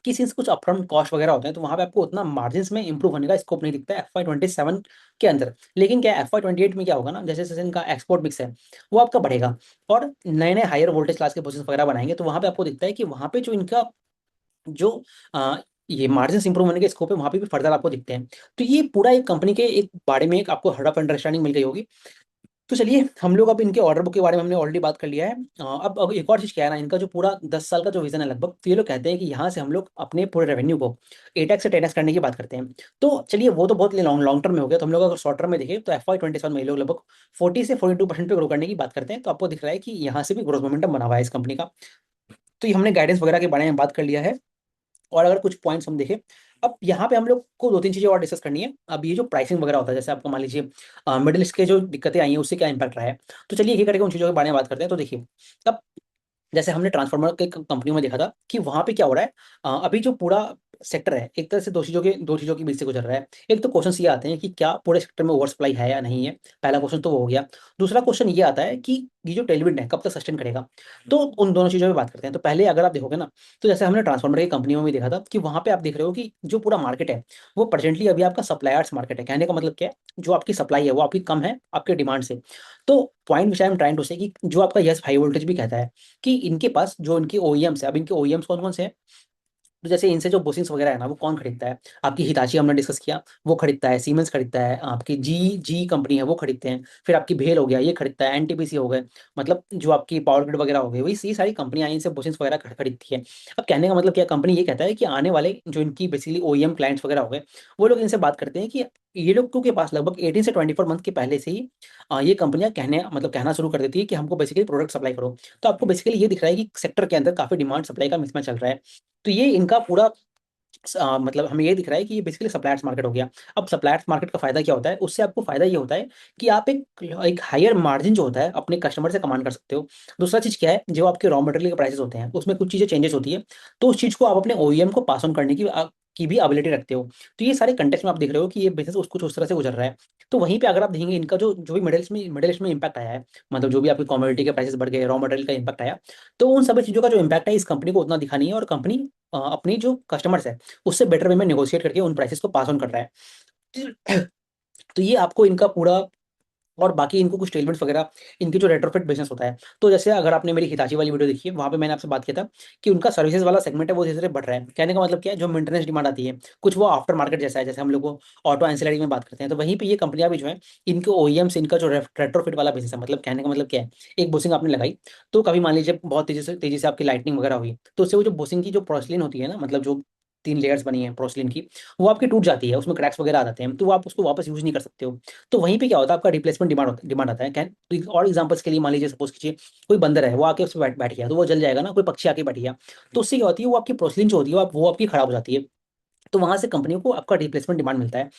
कि सिंस कुछ अपफ्रंट कॉस्ट वगैरह होते हैं, तो वहां पे आपको उतना मार्जिन में इंप्रूव होने का स्कोप नहीं दिखता है FY 27 के अंदर। लेकिन क्या FY 28 में क्या होगा ना, जैसे जैसे इनका एक्सपोर्ट मिक्स है वो आपका बढ़ेगा, और नए नए हायर वोल्टेज क्लास के प्रोसेस वगैरह बनाएंगे, तो वहां पे आपको दिखता है कि वहां पे जो इनका जो ये मार्जिन इंप्रूव होने के स्कोप है वहां पे भी फर्दर आपको दिखते हैं। तो ये पूरा एक कंपनी के एक बारे में एक आपको हर्ड ऑफ अंडरस्टैंडिंग मिल गई होगी। तो चलिए हम लोग अब इनके ऑर्डर बुक के बारे में हमने ऑलरेडी बात कर लिया है। अब एक और चीज क्या है ना, इनका जो पूरा 10 साल का जो विजन है लगभग, तो ये लोग कहते हैं कि यहाँ से हम लोग अपने पूरे रेवेन्यू को 8x से 10x करने की बात करते हैं। तो चलिए वो तो बहुत लॉन्ग लॉन्ग टर्म में हो गया, तो हम लोग अगर शॉर्ट टर्म में देखें तो FY 27 में ये लोग लगभग 40 से 42% पे ग्रो करने की बात करते हैं। तो आपको दिख रहा है कि यहाँ से भी ग्रोथ मोमेंटम बना हुआ है इस कंपनी का। तो ये हमने गाइडेंस वगैरह के बारे में बात कर लिया है। और अगर कुछ पॉइंट्स हम देखें, अब यहाँ पे हम लोग को 2-3 चीजें और डिस्कस करनी है। अब ये जो प्राइसिंग वगैरह होता है, जैसे आपको मान लीजिए मिडिल ईस्ट के जो दिक्कतें आई हैं उससे क्या इंपैक्ट रहा है, तो चलिए ये करके उन चीज़ों के बारे में बात करते हैं। तो देखिए, अब जैसे हमने ट्रांसफार्मर के कंपनियों में देखा था कि वहां पे क्या हो रहा है, अभी जो पूरा सेक्टर है एक तरह से दो चीजों के बीच से गुजर रहा है। एक तो क्वेश्चन ये आते हैं कि क्या पूरे सेक्टर में ओवर सप्लाई है या नहीं है, पहला क्वेश्चन तो वो हो गया। दूसरा क्वेश्चन ये आता है कि ये जो टेलविंड है कब तक सस्टेन करेगा। तो उन दोनों चीजों में बात करते हैं। तो पहले अगर आप देखोगे ना, तो जैसे हमने ट्रांसफार्मर की कंपनियों में देखा था कि वहां पे आप देख रहे हो कि जो पूरा मार्केट है वो प्रेजेंटली अभी आपका सप्लायर्स मार्केट है। कहने का मतलब क्या है, जो आपकी सप्लाई है वो आपकी कम है आपके डिमांड से। तो point which I am trying to say, कि जो आपका यस हाई वोल्टेज भी कहता है कि इनके पास जो इनके ओईएम्स है, अब इनके ओईएम्स कौन कौन से हैं, तो जैसे इनसे जो बोसिंग्स वगैरह है ना वो कौन खरीदता है, आपकी हिताची हमने डिस्कस किया वो खरीदता है, सीमेंस खरीदता है, आपकी जी जी कंपनी है वो खरीदते हैं, फिर आपकी भेल हो गया ये खरीदता है, एनटीपीसी हो गए, मतलब जो आपकी पावर ग्रिड वगैरह हो गई, वही ये सारी कंपनियां इनसे बोसिंग्स वगैरह खरीदती है। अब कहने का मतलब क्या, कंपनी ये कहता है कि आने वाले जो इनकी बेसिकली ओईएम क्लाइंट्स वगैरह हो गए, वो लोग इनसे बात करते हैं कि ये लोग के पास लगभग 18 से 24 मंथ के पहले से ही ये कंपनियां कहना शुरू कर देती है कि हमको बेसिकली प्रोडक्ट सप्लाई करो। तो आपको बेसिकली ये दिख रहा है कि सेक्टर के अंदर काफी डिमांड सप्लाई का मिसमैच चल रहा है। तो ये इनका पूरा मतलब हमें ये दिख रहा है कि ये बेसिकली सप्लायर्स मार्केट हो गया। अब सप्लायर्स मार्केट का फायदा क्या होता है, उससे आपको फायदा ये होता है कि आप एक हायर मार्जिन जो होता है अपने कस्टमर से कमांड कर सकते हो। दूसरा चीज क्या है, जो आपके रॉ मटेरियल के प्राइसेस होते हैं उसमें कुछ चीजें चेंजेस होती है, तो उस चीज को आप अपने ओईएम को पास ऑन करने की की भी एबिलिटी रखते हो। तो ये सारे कंटेक्स्ट में आप देख रहे हो कि ये बिजनेस उसको कुछ उस तरह से गुजर रहा है। तो वहीं पे अगर आप देखेंगे इनका जो जो भी मिडिल में इम्पैक्ट आया है, मतलब जो भी आपकी कमोडिटी के प्राइसेस बढ़ गए, रॉ मटेरियल का इम्पैक्ट आया, तो उन सभी चीज़ों का जो इम्पैक्ट है इस कंपनी को उतना दिखा नहीं है, और कंपनी अपनी जो कस्टमर्स है उससे बेटर वे में नेगोशिएट करके उन प्राइसेस को पास ऑन कर रहा है। तो ये आपको इनका पूरा, और बाकी इनको कुछ टेलमेंट्स वगैरह, इनकी जो रेट्रोफिट बिजनेस होता है, तो जैसे अगर आपने मेरी हिताची वाली वीडियो देखी है, वहाँ पे मैंने आपसे बात किया था कि उनका सर्विसेज वाला सेगमेंट है वो धीरे धीरे बढ़ रहा है। कहने का मतलब क्या है, जो मेंटेनेंस डिमांड आती है कुछ वो आफ्टर मार्केट जैसा है, जैसे हम लोग को ऑटो एंसिलरी में बात करते हैं, तो वहीं पे ये कंपनियां भी जो है इनके ओईएम्स, इनका जो रेट्रोफिट वाला बिजनेस है, मतलब कहने का मतलब क्या है, एक बुशिंग आपने लगाई, तो कभी मान लीजिए बहुत तेजी से आपकी लाइटनिंग वगैरह हुई, तो उससे वो जो बुशिंग की जो पोर्सलिन होती है ना, मतलब जो 3 लेयर्स बनी है पोर्सलिन की, वो आपकी टूट जाती है, उसमें क्रैक्स वगैरह आ जाते हैं, तो वो आप उसको वापस यूज नहीं कर सकते हो। तो वहीं पे क्या होता है, आपका रिप्लेसमेंट डिमांड आता है। कैन और एग्जांपल्स के लिए मान लीजिए, सपोज कीजिए कोई बंदर है वो आके उस पे बैठ गया, तो वो जल जाएगा ना, कोई पक्षी आके बैठ गया, तो उससे क्या होती है, वो आपकी पोर्सलिन जो होती है वो आपकी खराब हो जाती है। तो वहां से कंपनियों को आपका रिप्लेसमेंट डिमांड मिलता है।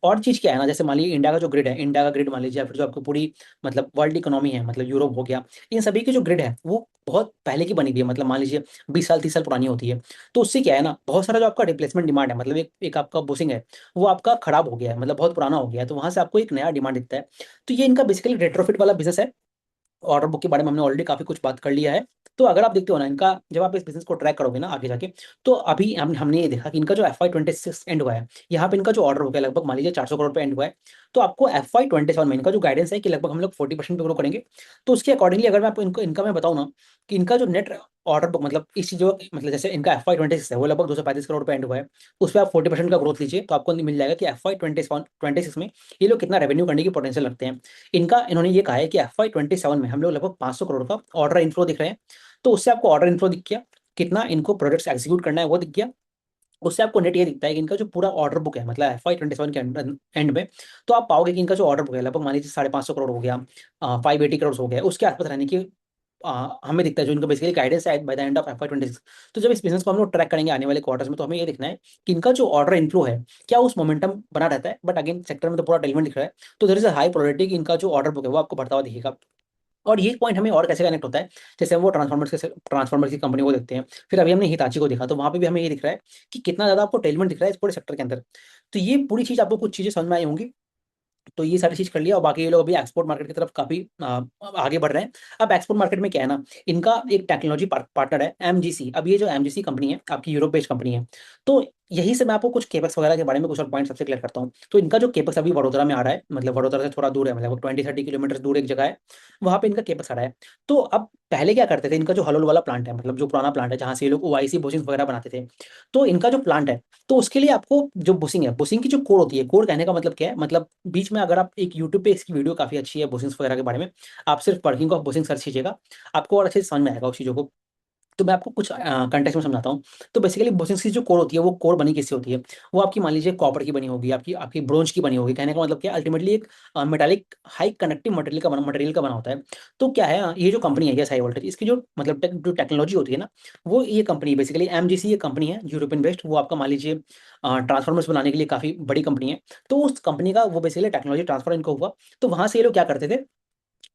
और चीज क्या है ना, जैसे मान लीजिए इंडिया का जो ग्रिड है, इंडिया का ग्रिड मान लीजिए, या फिर जो आपको पूरी मतलब वर्ल्ड इकोनॉमी है, मतलब यूरोप हो गया, इन सभी की जो ग्रिड है वो बहुत पहले की बनी हुई है, मतलब मान लीजिए 20 साल 30 साल पुरानी होती है। तो उससे क्या है ना, बहुत सारा जो आपका रिप्लेसमेंट डिमांड है, मतलब एक आपका बुशिंग है वो आपका खराब हो गया है, मतलब बहुत पुराना हो गया है, तो वहां से आपको एक नया डिमांड दिखता है। तो ये इनका बेसिकली रेट्रोफिट वाला बिजनेस है। ऑर्डर बुक के बारे में हमने ऑलरेडी काफी कुछ बात कर लिया है। तो अगर आप देखते हो ना इनका, जब आप इस बिजनेस को ट्रैक करोगे ना आगे जाके, तो अभी हमने ये देखा कि इनका जो FY 2026 एंड हुआ है, यहाँ पे इनका जो ऑर्डर हो गया लगभग मान लीजिए 400 करोड़ पे एंड हुआ है। तो आपको FY 2027 में इनका जो गाइडेंस है कि लगभग हम लोग 40% पे ग्रो करेंगे। तो उसके अकॉर्डिंगली अगर मैं आपको इनका मैं बताऊँ ना, कि इनका जो नेट ऑर्डर बुक, मतलब इस चीज जो मतलब जैसे इनका FY 2026 है वो लगभग 235 करोड़ पे एंड हुआ है, उस पर आप 40% का ग्रोथ लीजिए, तो आपको मिल जाएगा कि FY 2026 में ये लोग कितना रेवेन्यू करने की पोटेंशियल रखते हैं। इनका इन्होंने ये कहा है कि FY 2027 में हम लोग लगभग 500 करोड़ का ऑर्डर इनफ्लो दिख रहे हैं। तो उससे आपको ऑर्डर इनफ्लो दिख गया, कितना इनको प्रोजेक्ट्स एग्जीक्यूट करना है वो दिख गया। उससे आपको नेट ये दिखता है कि इनका जो पूरा ऑर्डर बुक है, मतलब FY 2027 के एंड में, तो आप पाओगे कि इनका जो ऑर्डर बुक है लगभग मान लीजिए 550 करोड़ हो गया, 580 करोड़ हो गया, उसके आसपास रहने की हमें दिखता है, जो इनका बेसिकली गाइडेंस है by the end of FY 2026। तो जब इस बिजनेस को हम लोग ट्रैक करेंगे आने वाले क्वार्टर्स में, तो हमें ये दिखना है कि इनका जो ऑर्डर इनफ्लो है क्या उस मोमेंटम बना रहता है। बट अगेन सेक्टर में तो पूरा टेलमेंट दिख रहा है, तो there is a high probability कि इनका जो ऑर्डर बुक है वो आपको बढ़ता हुआ दिखेगा। और ये पॉइंट हमें और कैसे कनेक्ट होता है, जैसे हम वो ट्रांसफॉर्मर्स की कंपनी को देखते हैं, फिर अभी हमने हिताची को देखा, तो वहां पे भी हमें ये दिख रहा है कि कितना ज्यादा आपको टेलमेंट दिख रहा है इस पूरे सेक्टर के अंदर। तो ये पूरी चीज आपको कुछ चीजें समझ में आई होंगी। तो ये सारी चीज कर लिया, और बाकी ये लोग अभी एक्सपोर्ट मार्केट की तरफ काफी आगे बढ़ रहे हैं। अब एक्सपोर्ट मार्केट में क्या है ना, इनका एक टेक्नोलॉजी पार्टनर है MGC। अब ये जो MGC कंपनी है आपकी यूरोप बेस्ड कंपनी है, तो यही से मैं आपको कुछ केपेक्स वगैरह के बारे में कुछ और पॉइंट सबसे क्लियर करता हूँ। तो इनका जो केपेक्स अभी वडोदरा में आ रहा है, मतलब वडोदरा से थोड़ा दूर है, मतलब 20-30 किलोमीटर दूर एक जगह है, वहाँ पे इनका केपेक्स आ रहा है। तो अब पहले क्या करते थे, इनका जो हलोल वाला प्लांट है, मतलब जो पुराना प्लांट है जहाँ से ये लोग OIC बुशिंग वगैरह बनाते थे, तो इनका जो प्लांट है, तो उसके लिए आपको जो बुशिंग है, बुशिंग की जो कोर होती है, कोर कहने का मतलब क्या है, मतलब बीच में अगर आप एक यूट्यूब पे इसकी वीडियो काफी अच्छी है बुशिंग्स वगैरह के बारे में, आप सिर्फ वर्किंग ऑफ बुशिंग सर्च कीजिएगा, आपको और अच्छे से समझ में आएगा उस चीज़ों को। तो मैं आपको कुछ कंटेक्स्ट में समझाता हूँ। तो बेसिकली बुशिंग्स की जो कोर होती है वो कोर बनी किससे होती है, वो आपकी मान लीजिए कॉपर की बनी होगी, आपकी आपकी ब्रोंज की बनी होगी। कहने का मतलब क्या, अल्टीमेटली एक मेटालिक हाई कंडक्टिव मटेरियल का बना होता है। तो क्या है, ये जो कंपनी है ये हाई वोल्टेज, इसकी जो मतलब जो टेक्नोलॉजी होती है ना, वो ये कंपनी बेसिकली MGC, ये कंपनी है यूरोपियन बेस्ड, वो आपका मान लीजिए ट्रांसफॉर्मर्स बनाने के लिए काफी बड़ी कंपनी है। तो उस कंपनी का वो बेसिकली टेक्नोलॉजी ट्रांसफर इनको हुआ। तो वहां से ये लोग क्या करते थे,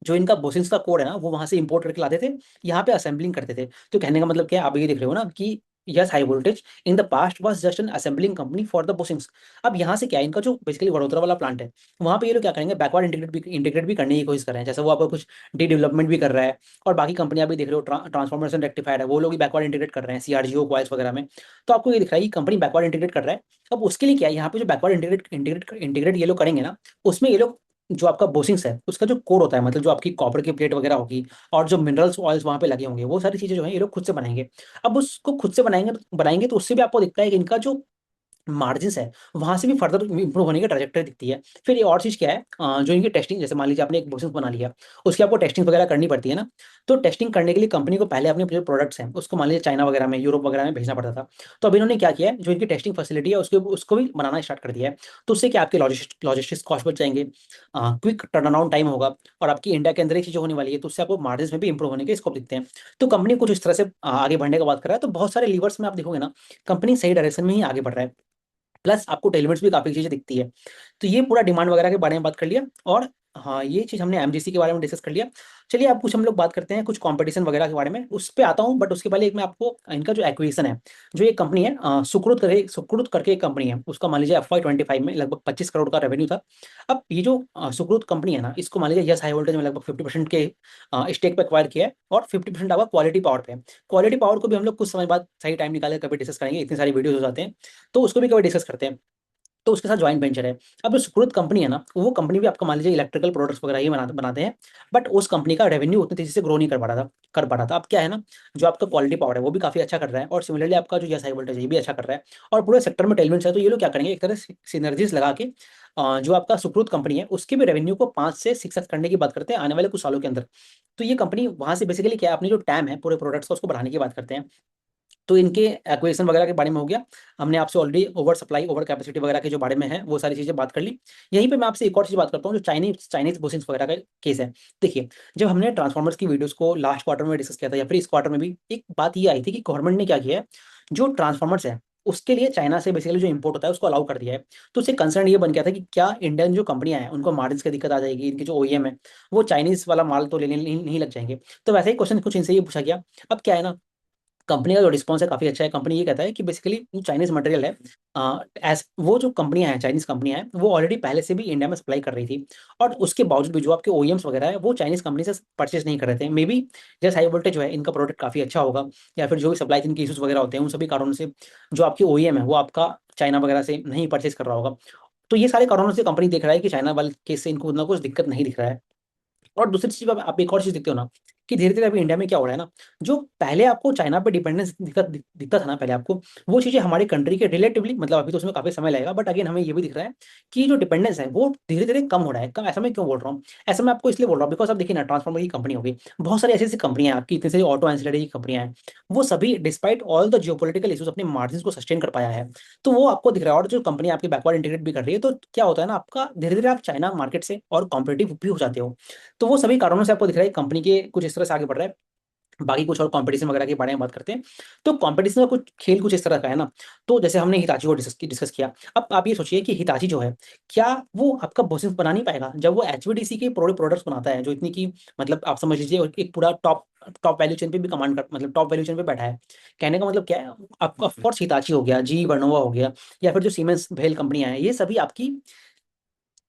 जो इनका बोसिंस का कोड है ना वो वहां से इंपोर्ट करके लाते थे, यहाँ पे असेंबलिंग करते थे। तो कहने का मतलब क्या है, आप ये देख रहे हो ना कि yes, high voltage in the past was just an assembling company for the Boeings. अब यहाँ से क्या है, इनका जो बेसिकली वडोदरा वाला प्लांट है, वहाँ पे ये लोग क्या करेंगे, बैकवर्ड इंटीग्रेट भी करने की कोशिश कर रहे हैं, जैसे वो आपको कुछ डी डेवलपमेंट भी कर रहा है। और बाकी कंपनियां भी देख रहे हो, ट्रांसफॉर्मर्स एंड रेक्टिफायर है, वो लोग भी बैकवर्ड इंटीग्रेट कर रहे हैं CRGO कॉइल्स वगैरह में। तो आपको ये दिख रहा है कि कंपनी बैकवर्ड इंटीग्रेट कर रहा है। अब उसके लिए क्या है, यहाँ पे जो बैकवर्ड इंटीग्रेट ये लोग करेंगे ना, उसमें ये लोग जो आपका बोसिंग्स है उसका जो कोर होता है, मतलब जो आपकी कॉपर की प्लेट वगैरह होगी, और जो मिनरल्स ऑयल्स वहाँ पे लगे होंगे, वो सारी चीजें जो है ये लोग खुद से बनाएंगे। अब उसको खुद से बनाएंगे बनाएंगे तो उससे भी आपको दिखता है कि इनका जो मार्जिन्स है वहां से भी फर्दर इंप्रूव होने की ट्रैजेक्टरी दिखती है। फिर ये और चीज क्या है, जो इनकी टेस्टिंग, जैसे मान लीजिए आपने एक बोसिंग बना लिया, उसकी आपको टेस्टिंग वगैरह करनी पड़ती है ना। तो टेस्टिंग करने के लिए कंपनी को पहले अपने जो प्रोडक्ट्स हैं उसको मान लीजिए चाइना वगैरह में, यूरोप वगैरह में भेजना पड़ता था। तो अभी इन्होंने क्या किया है, जो इनकी टेस्टिंग फैसिलिटी है उसको भी बनाना स्टार्ट कर दिया है। तो उससे क्या, आपके लॉजिस्टिक्स कॉस्ट बच जाएंगे, क्विक टर्न अराउंड टाइम होगा, और आपकी इंडिया के अंदर ही चीजें होने वाली है, तो उससे आपको मार्जिन में भी इंप्रूव होने के स्कोप दिखते हैं। तो कंपनी कुछ इस तरह से आगे बढ़ने का बात कर रहा है। तो बहुत सारे लीवर्स में आप देखोगे ना, कंपनी सही डायरेक्शन में ही आगे बढ़ रहा है। प्लस आपको टेलमेंट्स भी काफी चीजें दिखती है। तो ये पूरा डिमांड वगैरह के बारे में बात कर लिया। और हाँ, ये चीज़ हमने एमजीसी के बारे में डिस्कस कर लिया। चलिए अब कुछ हम लोग बात करते हैं कुछ कंपटीशन वगैरह के बारे में, उस पे आता हूँ। बट उसके पहले एक मैं आपको इनका जो एक्विजिशन है, जो ये कंपनी है सुकृत करके एक कंपनी है, उसका मान लीजिए FY 25 में लगभग 25 करोड़ का रेवेन्यू था। अब ये जो सुकृत कंपनी है ना, इसको मान लीजिए यस हाई वोल्टेज में लगभग 50% के स्टेक पे एक्वायर किया है, और 50% आपका क्वालिटी पावर पे है। क्वालिटी पावर को भी हम लोग कुछ समय बाद सही टाइम निकाले कभी डिस्कस करेंगे, इतनी सारी वीडियोज हो जाते हैं, तो उसको भी कभी डिस्कस करते हैं। तो उसके साथ जॉइंट वेंचर है। अब जो सुकृत कंपनी है ना, वो कंपनी भी आपका मान लीजिए इलेक्ट्रिकल प्रोडक्ट्स वगैरह ही बनाते हैं। बट उस कंपनी का रेवेन्यू उतनी तेजी से ग्रो नहीं कर पा रहा था। अब क्या है ना, जो आपका क्वालिटी पावर है वो भी काफी अच्छा कर रहा है, और सिमिलरली आपका जो यस हाई वोल्टेज है ये भी अच्छा कर रहा है, और पूरे सेक्टर में टेलमेंट्स है। तो ये लोग क्या करेंगे, एक तरह से सिनर्जीज लगा के जो आपका सुकृत कंपनी है उसके भी रेवेन्यू को 5 से 6x करने की बात करते हैं आने वाले कुछ सालों के अंदर। तो ये कंपनी वहां से बेसिकली क्या है, अपनी जो टैम है पूरे प्रोडक्ट्स का उसको बढ़ाने की बात करते हैं। तो इनके एक्विजिशन वगैरह के बारे में हो गया। हमने आपसे already over supply over capacity वगैरह के जो बारे में है वो सारी चीजें बात कर ली। यहीं पे मैं आपसे एक और चीज बात करता हूँ, जो चाइनीज चाइनीज बुशिंग्स वगैरह का केस है। देखिए, जब हमने ट्रांसफॉर्मर्स की वीडियोस को लास्ट क्वार्टर में डिस्कस किया था, या फिर इस क्वार्टर में भी, एक बात ये आई थी कि गवर्नमेंट ने क्या किया है, जो ट्रांसफॉर्मर्स है उसके लिए चाइना से बेसिकली जो इंपोर्ट होता है उसको अलाउ कर दिया है। तो उससे कंसर्न ये बन गया था कि क्या इंडियन जो कंपनियां हैं उनको मार्जिन की दिक्कत आ जाएगी, इनके जो ओईएम है वो चाइनीज वाला माल तो लेने नहीं लग जाएंगे। तो वैसे ही क्वेश्चन कुछ इनसे ये पूछा गया। अब क्या है ना, कंपनी का जो रिस्पॉन्स है काफी अच्छा है। कंपनी ये कहता है कि बेसिकली जो चाइनीज मटेरियल है, एज वो जो कंपनियां हैं चाइनीज कंपनियां हैं वो ऑलरेडी पहले से भी इंडिया में सप्लाई कर रही थी, और उसके बावजूद भी जो आपके ओईएम्स वगैरह है वो चाइनीज कंपनी से परचेज नहीं कर रहे थे। मे बी जैसे हाई वोल्टेज जो है इनका प्रोडक्ट काफी अच्छा होगा, या फिर जो भी सप्लाई चेन के इशूज वगैरह होते हैं उन सभी कारणों से जो आपकी ओईएम है वो आपका चाइना वगैरह से नहीं परचेज कर रहा होगा। तो ये सारे कारणों से कंपनी देख रहा है कि चाइना वाले केस से इनको ना कुछ दिक्कत नहीं दिख रहा है। और दूसरी चीज आप एक और चीज देखते हो ना, कि धीरे धीरे अभी इंडिया में क्या हो रहा है ना, जो पहले आपको चाइना पे डिपेंडेंस दिखता था ना पहले आपको, वो चीजें हमारी कंट्री के रिलेटिवली, मतलब अभी तो उसमें काफी समय लगेगा, बट अगेन हमें ये भी दिख रहा है कि जो डिपेंडेंस है वो धीरे धीरे कम हो रहा है। कम ऐसा मैं क्यों बोल रहा हूँ, ऐसा मैं आपको इसलिए बोल रहा हूँ बिकॉज आप देखिए ना, ट्रांसफॉर्मर की कंपनी होगी, बहुत सारी ऐसी ऐसी कंपनियां हैं आपकी, इतनी सारी ऑटो एंसिलरी की कंपनियां हैं, वो सभी despite all the geopolitical issues अपने मार्जिन को सस्टेन कर पाया है। तो वो आपको दिख रहा है, और जो कंपनी आपकी बैकवर्ड इंटीग्रेट भी कर रही है, तो क्या होता है ना, आपका धीरे धीरे आप चाइना मार्केट से और कॉम्पिटेटिव भी हो जाते हो। तो वो सभी कारणों से आपको दिख रहा है कंपनी के कुछ इस तरह से आगे बढ़ रहा है। बाकी कुछ और कंपटीशन वगैरह के बारे में बात करते हैं। तो कंपटीशन का कुछ खेल कुछ इस तरह का है ना, तो जैसे हमने हिताची को डिस्कस किया। अब आप ये सोचिए कि हिताची जो है, क्या वो आपका बोसिंस बना नहीं पाएगा जब वो एचवीडीसी के प्रोडक्ट्स बनाता है, जो इतनी की, मतलब आप समझ लीजिए एक पूरा टॉप टॉप वैल्यू चेन पे भी कमांड कर, मतलब टॉप वैल्यू चेन पे बैठा है। कहने का मतलब क्या है, आपका ऑफ कोर्स हिताची हो गया, जी वर्नोवा हो गया, या फिर जो सीमेंस भेल कंपनियां हैं, ये सभी आपकी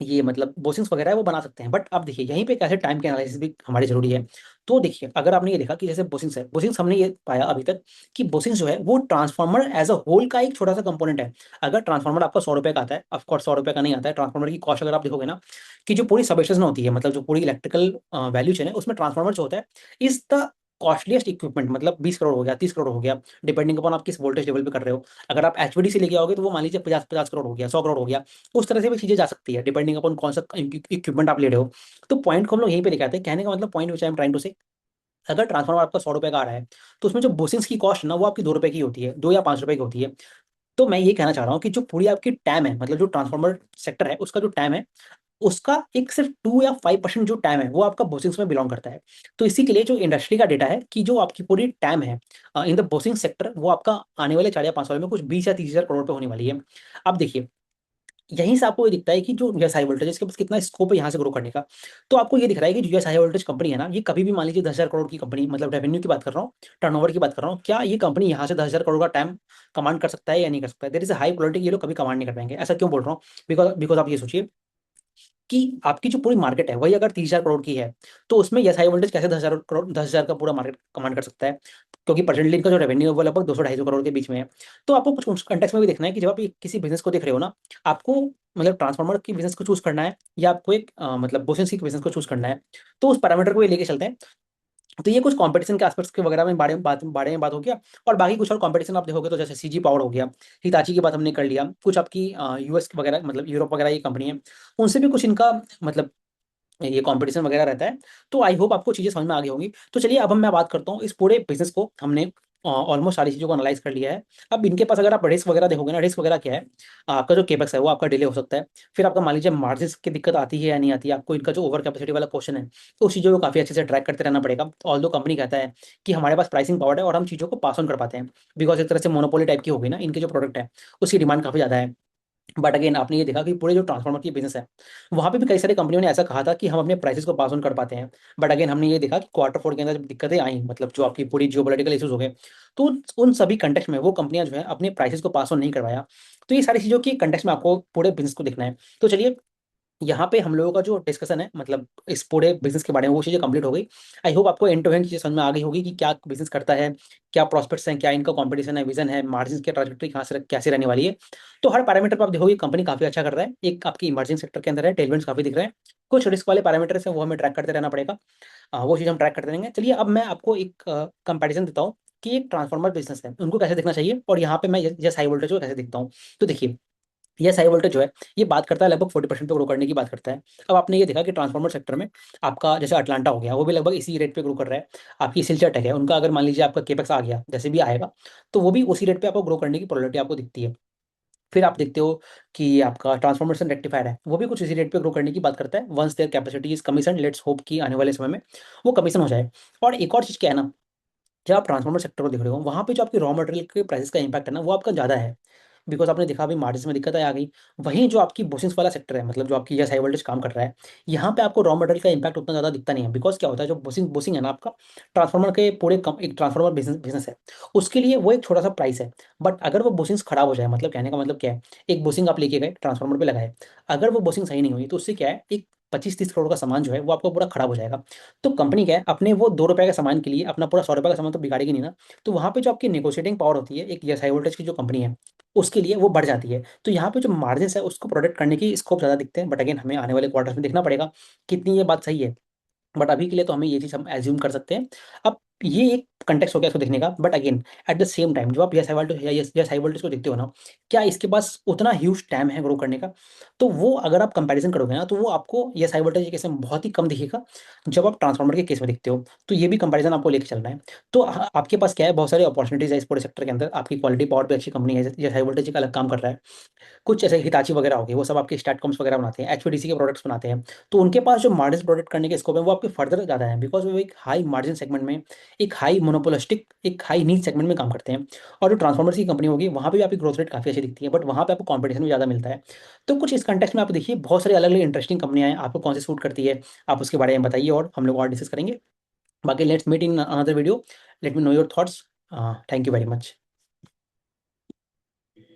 ये मतलब बोसिंग्स वगैरह है वो बना सकते हैं। बट अब देखिए यहीं पे कैसे टाइम के एनालिसिस भी हमारी जरूरी है। तो देखिए, अगर आपने ये देखा कि जैसे बोसिंग्स है, बोसिंग्स हमने ये पाया अभी तक कि बोसिंग्स जो है वो ट्रांसफार्मर एज अ होल का एक छोटा सा कंपोनेंट है। अगर ट्रांसफार्मर आपका 100 रुपए का आता है, ऑफकोर्स 100 रुपए का नहीं आता है। ट्रांसफार्मर की कॉस्ट अगर आप देखोगे ना, कि जो पूरी सबस्टेशन होती है, मतलब जो पूरी इलेक्ट्रिकल वैल्यू चेन है, उसमें ट्रांसफार्मर जो होता है इज द कॉस्टलीस्ट इक्विपमेंट, मतलब 20 करोड़ हो गया, 30 करोड़ हो गया, डिपेंडिंग अपॉन आप किस वोल्टेज लेवल पे कर रहे हो। अगर आप एचवीडी से लेके आओगे तो वो मान लीजिए 50 करोड़ हो गया, 100 करोड़ हो गया। उस तरह से भी चीजें जा सकती है, डिपेंडिंग अपॉन कौन सा इक्विपमेंट आप ले रहे हो। तो पॉइंट को हम लोग यहीं पे लेके आते हैं। कहने का मतलब point which I am trying to say, अगर ट्रांसफार्मर आपका 100 रुपए का आ रहा है, तो उसमें जो बुशिंग्स की कॉस्ट है ना वो आपकी 2 रुपए की होती है, 2 या 5 रुपए की होती है। तो मैं ये कहना चाह रहा हूँ कि जो पूरी आपकी टैम है, मतलब जो ट्रांसफार्मर सेक्टर है उसका जो टैम है, उसका एक सिर्फ 2 या 5% जो टाइम है वो आपका बोसिंग्स में बिलोंग करता है। तो इसी के लिए जो इंडस्ट्री का डेटा है कि जो आपकी पूरी टाइम है इन द बोसिंग सेक्टर, वो आपका आने वाले 4 या 5 साल में कुछ 20 या 30 हज़ार करोड़ पे होने वाली है। अब देखिए, यहीं से आपको ये दिखता है कि जो यूएस हाई वोल्टेज इसके पास कितना स्कोप है यहाँ से ग्रो करने का। तो आपको ये दिख रहा है कि यूएस हाई वोल्टेज कंपनी है ना, ये कभी भी मान लीजिए 10 हज़ार करोड़ की कंपनी, मतलब रेवेन्यू की बात कर रहा हूँ, टर्नओवर की बात कर रहा हूँ, क्या ये कंपनी यहाँ से 10 हज़ार करोड़ का टाइम कमांड कर सकता है या नहीं कर सकता है। देयर इज हाई प्रोबेबिलिटी ये लोग कभी कमांड नहीं कर पाएंगे। ऐसा क्यों बोल रहा हूँ, बिकॉज बिकॉज आप ये सोचिए कि आपकी जो पूरी मार्केट है वही अगर 30 हज़ार करोड़ की है, तो उसमें यस हाई वोल्टेज कैसे 10 हज़ार करोड़ 10 हज़ार का पूरा मार्केट कमांड कर सकता है, क्योंकि प्रेजेंटली इनका जो रेवेन्यू है वो लगभग 200 250 करोड़ के बीच में है। तो आपको कुछ कंटेक्स में भी देखना है कि जब आप किसी बिजनेस को देख रहे हो ना, आपको मतलब ट्रांसफार्मर की बिजनेस को चूज करना है, या आपको एक मतलब बोसेंस की बिजनेस को चूज करना है। तो उस पैरामीटर को ये लेके चलते हैं। तो ये कुछ कंपटीशन के एस्पेक्ट्स के वगैरह में बारे में बात हो गया। और बाकी कुछ और कंपटीशन आप देखोगे तो जैसे सीजी पावर हो गया, हिताची की बात हमने कर लिया, कुछ आपकी यूएस वगैरह, मतलब यूरोप वगैरह की कंपनी है, उनसे भी कुछ इनका मतलब ये कंपटीशन वगैरह रहता है। तो आई होप आपको चीज़ें समझ में आ गई होंगी। तो चलिए अब मैं बात करता हूँ इस पूरे बिजनेस को, हमने ऑलमोस्ट सारी चीज़ों को एनालाइज कर लिया है। अब इनके पास अगर आप रिस्क वगैरह देखोगे ना, रिस्क वगैरह क्या है, आपका जो केपेक्स है वो आपका डिले हो सकता है। फिर आपका मान लीजिए मार्जिन की दिक्कत आती है या नहीं आती है, आपको इनका जो ओवर कैपेसिटी वाला क्वेश्चन है, तो उस चीज़ों को काफ़ी अच्छे से ट्रैक करते रहना पड़ेगा। ऑल दो कंपनी कहता है कि हमारे पास प्राइसिंग पावर है और हम चीज़ों को पास ऑन कर पाते हैं, बिकॉज एक तरह से मोनोपोली टाइप की होगी ना, इनके जो प्रोडक्ट है उसकी डिमांड काफ़ी ज़्यादा है। बट अगेन आपने ये देखा कि पूरे जो ट्रांसफार्मर की बिजनेस है, वहाँ पे भी कई सारी कंपनियों ने ऐसा कहा था कि हम अपने प्राइसेस को पास ऑन कर पाते हैं। बट अगेन हमने ये देखा कि क्वार्टर फोर के अंदर जब दिक्कतें आई, मतलब जो आपकी पूरी जियोपॉलिटिकल इशूज हो गए, तो उन सभी कंटेक्स्ट में वो कंपनियां जो है अपने प्राइसेस को पास ऑन नहीं करवाया। तो ये सारी चीज़ों की कंटेक्स्ट में आपको पूरे बिजनेस को देखना है। तो चलिए, यहाँ पे हम लोगों का जो डिस्कशन है, मतलब इस पूरे बिजनेस के बारे में, वो चीज़ें कंप्लीट हो गई। आई होप आपको एंड टू एंड चीज़ें समझ में आ गई होगी कि क्या बिजनेस करता है, क्या प्रॉस्पेक्ट्स हैं, क्या इनका कंपटीशन है, विजन है, मार्जिन की ट्रैजेक्टरी कहाँ से कैसे रहने वाली है। तो हर पैरामीटर पर आप देखोगे कंपनी काफी अच्छा कर रहा है। एक आपकी इमर्जिंग सेक्टर के अंदर है, टेलविंड्स काफी दिख रहे हैं। कुछ रिस्क वाले पैरामीटर्स हैं, वो हमें ट्रैक करते रहना पड़ेगा। वो चीज़ हम ट्रैक करते रहेंगे। चलिए, अब मैं आपको एक कंपैरिजन देता हूँ कि एक ट्रांसफॉर्मर बिजनेस है उनको कैसे देखना चाहिए, और यहाँ पे मैं जैसे हाई वोल्टेज को कैसे देखता हूँ। तो देखिए, ये हाई वोल्टेज जो है, ये बात करता है लगभग 40% पे ग्रो करने की बात करता है। अब आपने ये देखा कि ट्रांसफॉर्मर सेक्टर में आपका जैसे अटलांटा हो गया, वो भी लगभग इसी रेट पे ग्रो कर रहा है। आपकी सिलचर टेक है, उनका अगर मान लीजिए आपका केपेक्स आ गया, जैसे भी आएगा, तो वो भी उसी रेट पे आपको ग्रो करने की प्रोबेबिलिटी आपको दिखती है। फिर आप देखते हो कि आपका ट्रांसफॉर्मेशन रेक्टिफायर है, वो भी कुछ इसी रेट पे ग्रो करने की बात करता है। Once their capacity is commission, let's hope कि आने वाले समय में वो कमीशन हो जाए। और एक और चीज़ क्या है ना, जब आप ट्रांसफॉर्मर सेक्टर को देख रहे हो, वहाँ पे जो आपकी रॉ मटेरियल के प्राइसेस का इम्पैक्ट है ना, वो आपका ज़्यादा है। बिकॉज आपने देखा अभी मार्जिन में दिक्कत आ गई। वहीं जो आपकी बुशिंग्स वाला सेक्टर है, मतलब जो आपकी यस हाई वोल्टेज काम कर रहा है, यहाँ पे आपको रॉ मटेरियल का इम्पैक्ट उतना ज़्यादा दिखता नहीं है। बिकॉज क्या होता है, जो बुशिंग बुशिंग है ना आपका, ट्रांसफॉर्मर के पूरे एक ट्रांसफॉर्मर बिजनेस बिजनेस है, उसके लिए वो एक छोटा सा प्राइस है। बट अगर वो बुशिंग्स खराब हो जाए, मतलब कहने का मतलब क्या है, एक बुशिंग आप लेके गए ट्रांसफॉर्मर पे लगाए, अगर वो बुशिंग सही नहीं हुई, तो उससे क्या है, एक 25-30 करोड़ का सामान जो है वो आपका पूरा खराब हो जाएगा। तो कंपनी क्या है, अपने वो 2 रुपए के सामान के लिए अपना पूरा 100 रुपए का सामान तो बिगाड़ेगी नहीं ना। तो वहाँ पे जो आपकी नेगोशिएटिंग पावर होती है, एक यस हाई वोल्टेज की जो कंपनी है, उसके लिए वो बढ़ जाती है। तो यहाँ पे जो मार्जिन है उसको प्रोटेक्ट करने की स्कोप ज़्यादा दिखते हैं। बट अगेन हमें आने वाले क्वार्टर्स में देखना पड़ेगा कितनी ये बात सही है। बट अभी के लिए तो हमें ये चीज़ हम एज्यूम कर सकते हैं। अब ये एक कंटेक्स्ट हो गया इसको देखने का। But again at the same time, जब आप यस हाई वोल्टेज या यस हाई वोल्टेज को देखते हो ना, क्या इसके पास उतना ह्यूज टाइम है ग्रो करने का? तो वो अगर आप कंपैरिजन करोगे ना, तो वो आपको यस हाई वोल्टेज के केस में बहुत ही कम दिखेगा, जब आप ट्रांसफॉर्मर के केस में देखते हो। तो ये भी कंपैरिजन आपको लेके चलना है। तो आपके पास क्या है, बहुत सारी अपॉर्चुनिटीज है इस पूरे सेक्टर के अंदर। आपकी क्वालिटी पावर भी अच्छी कंपनी है, यस हाई वोल्टेज एक अलग काम कर रहा है। कुछ ऐसे हिताची वगैरह हो गए, वो सब आपके स्टैटकॉम्स वगैरह बनाते हैं, एचवीडीसी के प्रोडक्ट्स बनाते हैं। तो उनके पास जो मार्जिन प्रोडक्ट करने के स्कोप है, वो आपके फर्दर ज़्यादा है। बिकॉज वो एक हाई मार्जिन सेगमेंट में, एक हाई मोनोपोलिस्टिक, एक हाई नीच सेगमेंट में काम करते हैं। और जो ट्रांसफॉर्मर्स की कंपनी होगी, वहाँ पे भी आपकी ग्रोथ रेट काफ़ी अच्छी दिखती है, बट वहाँ पे आपको कॉम्पिटिशन भी ज़्यादा मिलता है। तो कुछ इस कंटेक्स्ट में आप देखिए, बहुत सारी अलग अलग इंटरेस्टिंग कंपनियाँ हैं, आपको कौन सी सूट करती है, आप उसके बारे में बताइए और हम लोग और डिस्कस करेंगे। बाकी let's meet in another video. Let me know your thoughts. Thank you very much.